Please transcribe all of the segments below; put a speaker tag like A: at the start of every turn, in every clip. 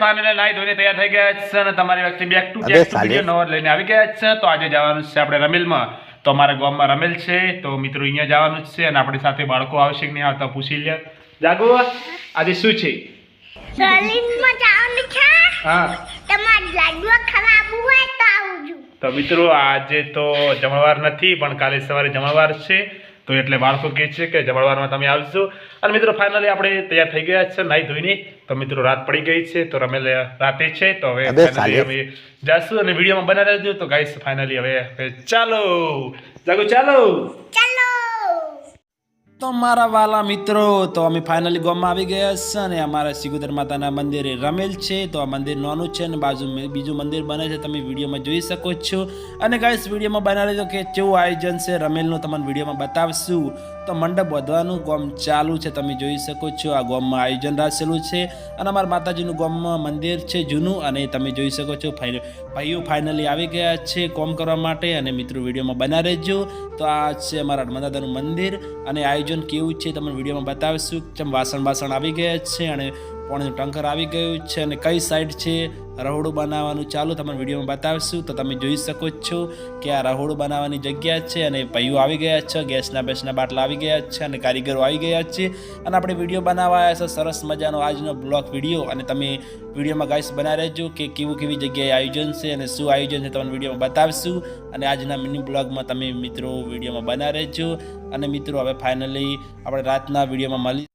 A: Finally નાઈ ધોઈને તૈયાર થઈ ગયા છે અને તમારી વખતે બેક ટુ વિડિયો નવો લઈને આવી ગયા છે. તો આજે જવાનું છે આપણે રમેલમાં. તો અમારા ગામમાં રમેલ છે, તો મિત્રો અહીંયા જવાનું છે અને આપણી સાથે બાળકો આવશે કે નહીં આવતા પૂછી લે. જાગો, આજે શું છે?
B: રમેલમાં જવાનું છે.
A: હા,
B: તમારે લાડવા ખાવા હોય તો આવજો.
A: તો મિત્રો આજે તો જમણવાર નથી, પણ કાલે સવારે જમણવાર છે, તો એટલે બાળકો કહે છે કે જમણવારમાં તમે આવજો. અને મિત્રો ફાઇનલી આપણે તૈયાર થઈ ગયા છે નાઈ ધોઈને. તો મિત્રો રાત પડી ગઈ છે, તો રમેલ રાતે છે, તો હવે ફાઇનલી અમે જાશું અને વિડીયોમાં બના રહેજો. તો ગાઈસ ફાઇનલી હવે ચાલો જાગો, ચાલો
B: ચાલો.
C: તો મારા વાલા મિત્રો, તો અમે ફાઇનલી ગામમાં આવી ગયા છે અને અમારા સિગોદર માતાના મંદિરે રમેલ છે. તો આ મંદિર નાનું છે અને બાજુ બીજું મંદિર બને છે, તમે વિડીયોમાં જોઈ શકો છો. અને ગાઈસ વિડીયોમાં બનાવી દો કે કેવું આયોજન છે રમેલનું, તમને વિડીયોમાં બતાવશું. તો મંડપ વધવાનું ગામ ચાલુ છે, તમે જોઈ શકો છો. આ ગામમાં આયોજન રાખેલું છે અને અમારા માતાજીનું ગામમાં મંદિર છે જૂનું, અને તમે જોઈ શકો છો. ભાઈઓ ફાઇનલી આવી ગયા છે કોમ કરવા માટે, અને મિત્રો વિડીયોમાં બના રહેજો. તો આ છે અમારા હનુમાન મંદિર, અને આયોજન કેવું છે તમને વિડીયોમાં બતાવીશું. જેમ વાસણ આવી ગયા છે અને પાણીનું ટંકર આવી ગયું છે, અને કઈ સાઈડ છે રહોડું બનાવવાનું ચાલુ તમને વિડીયોમાં બતાવીશું. તો તમે જોઈ શકો છો કે આ રહોડું બનાવવાની જગ્યા છે, અને ભાઈઓ આવી ગયા છે, ગેસના બાટલા આવી ગયા છે, અને કારીગરો આવી ગયા છે, અને આપણે વિડીયો બનાવવા આવ્યા છે સરસ મજાનો આજનો બ્લોગ વિડીયો. અને તમે વિડીયોમાં ગાઈસ બના રહેજો કે કેવી જગ્યાએ આયોજન છે અને શું આયોજન છે તમને વિડીયોમાં બતાવીશું. અને આજના મિની બ્લોગમાં તમે મિત્રો વિડીયોમાં બના રહેજો. અને મિત્રો હવે ફાઇનલી આપણે રાતના વિડીયોમાં મળી.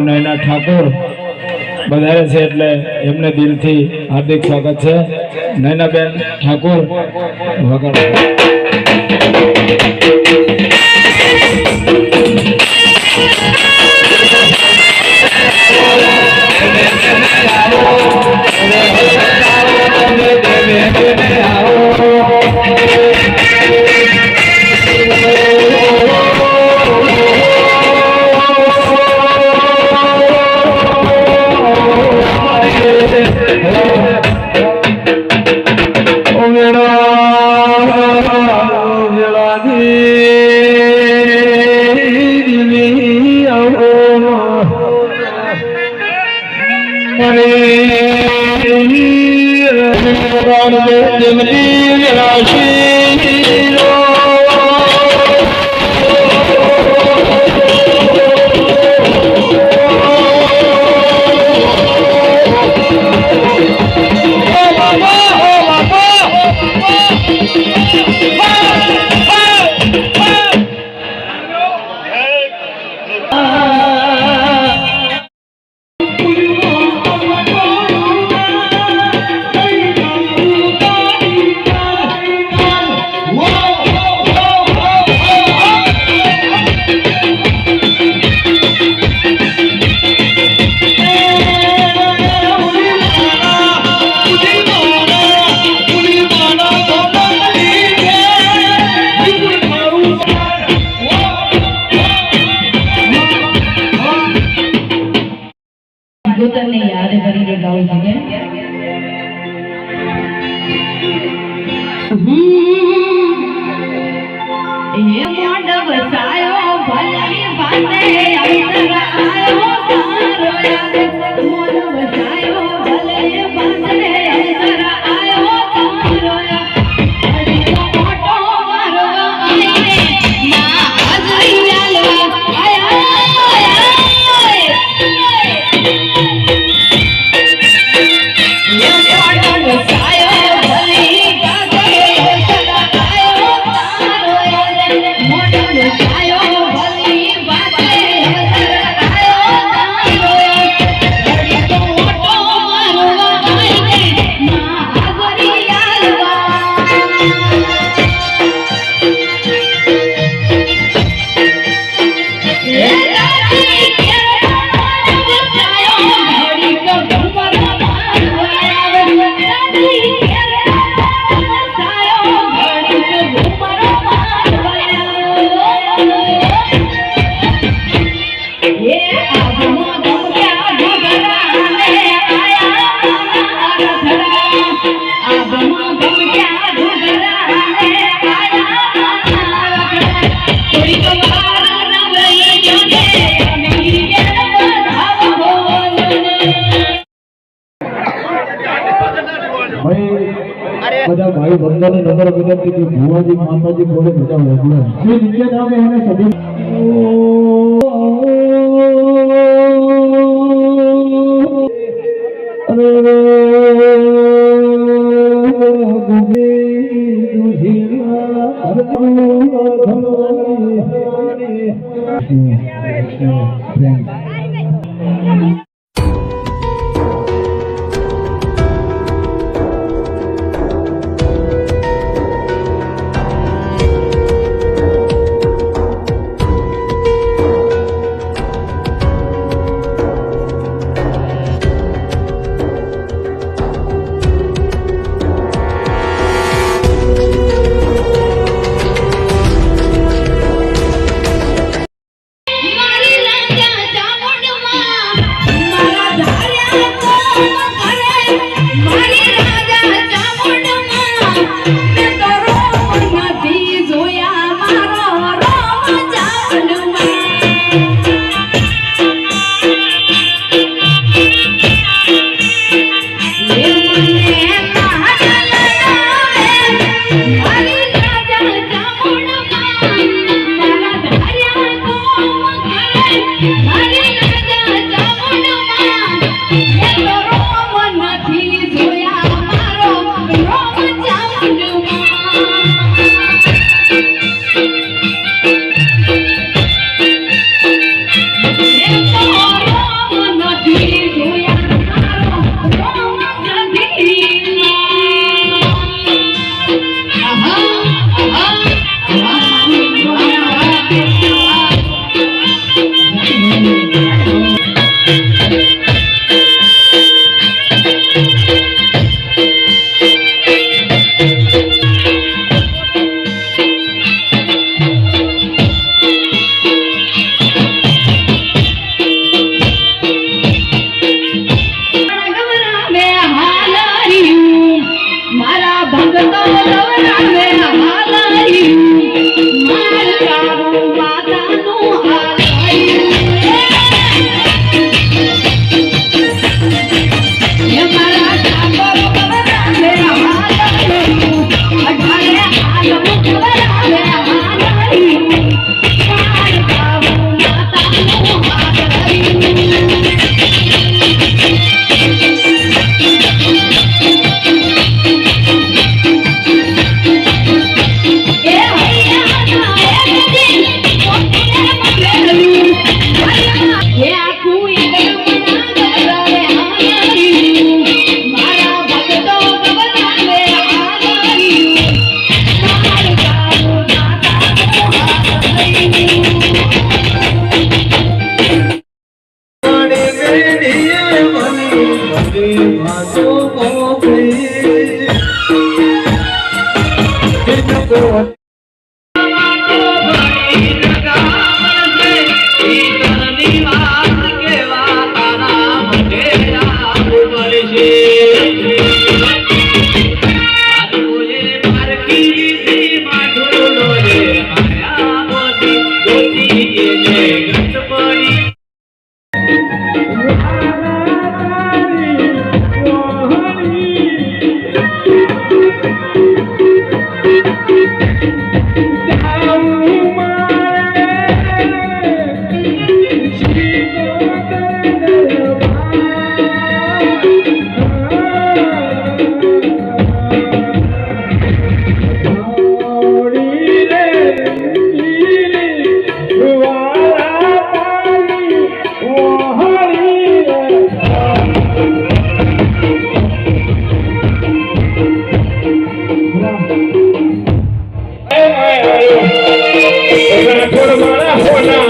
D: નયના ઠાકોર વધારે છે એટલે એમને દિલથી હાર્દિક સ્વાગત છે. નયનાબેન ઠાકોર વગર
E: ને યાદ કરીને ગાવું છે એ મોઢ વસાયો ભલે ભાતે અવસર આયો તારો યાદ મોઢ વસાયો ભલે ભાતે અવસર આયો તારો યાદ અડી મોટો મારો આઈને ના હાજરી ચાલવા આયા Bye.
D: ભાઈ બધા ભાઈ બંધોને નમ્ર વિનંતી કે ભુવાજી માતાજી બોલે બધા વગડો જે નીચે નામે એને સદી
E: મારી રાજા ચામુંડમાં મારા ધાર્યા કોમ કરે મારી રાજા ચામુંડમાં મેં તો રોમ નથી જોયા મારો રોમ ચામુંડમાં એ મને કાજલ લાવે મારી રાજા ચામુંડમાં મારા ધાર્યા કોમ કરે મારી રાજા ચામુંડમાં મેં તો રોમ નથી જોયા મારો રોમ ચામુંડમાં મારા ભક્તો ગવરાવે હાલાયું મારા માતાનું હાલાયું મારા ઠાકોર ગવરાવે હાલાયું અઢારે હાલમ ગવરાવે હાલાયું મારા માતાનું હાલાયું
D: થોડો મારા